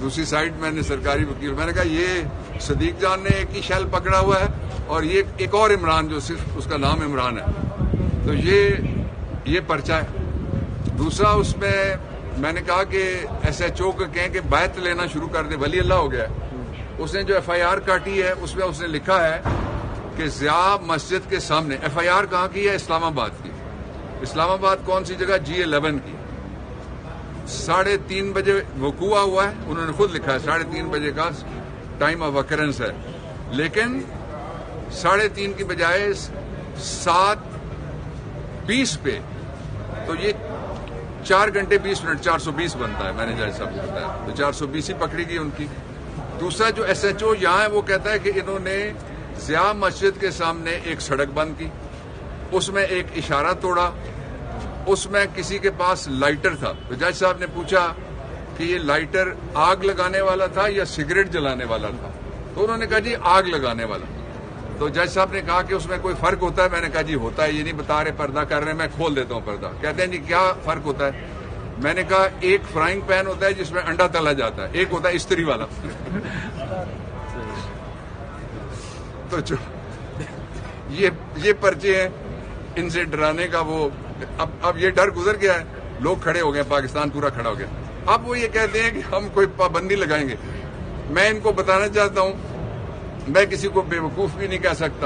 دوسری سائڈ میں نے سرکاری وکیل، میں نے کہا یہ صدیق جان نے ایک ہی شیل پکڑا ہوا ہے اور یہ ایک اور عمران جو صرف اس کا نام عمران ہے، تو یہ پرچہ ہے۔ دوسرا اس میں نے کہا کہ ایس ایچ او کو کہیں کہ بیعت لینا شروع کر دیں، ولی اللہ ہو گیا ہے۔ اس نے جو ایف آئی آر کاٹی ہے اس میں اس نے لکھا ہے کہ ضیاء مسجد کے سامنے، ایف آئی آر کہاں کی ہے؟ اسلام آباد کی۔ اسلام آباد کون سی جگہ؟ G11 کی۔ 3:30 بجے وقوع ہوا ہے، انہوں نے خود لکھا ہے 3:30 بجے کا ٹائم آف اکرنس ہے، لیکن 3:30 کی بجائے 7:20 پہ، تو یہ 4 گھنٹے 20 منٹ 420 بنتا ہے، میں نے جج صاحب کو بتایا، تو 420 ہی پکڑی گئی ان کی۔ دوسرا جو ایس ایچ او یہاں ہے وہ کہتا ہے کہ انہوں نے ضیاء مسجد کے سامنے ایک سڑک بند کی، اس میں ایک اشارہ توڑا، اس میں کسی کے پاس لائٹر تھا، تو جج صاحب نے پوچھا کہ یہ لائٹر آگ لگانے والا تھا یا سگریٹ جلانے والا تھا، تو انہوں نے کہا جی آگ لگانے والا۔ تو جج صاحب نے کہا کہ اس میں کوئی فرق ہوتا ہے؟ میں نے کہا جی ہوتا ہے، یہ نہیں بتا رہے پردہ کر رہے ہیں، میں کھول دیتا ہوں پردہ۔ کہتے ہیں جی کیا فرق ہوتا ہے؟ میں نے کہا ایک فرائنگ پین ہوتا ہے جس میں انڈا تلا جاتا ہے، ایک ہوتا ہے استری والا۔ تو جو یہ پرچے ہیں ان سے ڈرانے کا، وہ اب یہ ڈر گزر گیا ہے، لوگ کھڑے ہو گئے، پاکستان پورا کھڑا ہو گیا۔ اب وہ یہ کہتے ہیں کہ ہم کوئی پابندی لگائیں گے۔ میں ان کو بتانا چاہتا ہوں، میں کسی کو بے وقوف بھی نہیں کہہ سکتا۔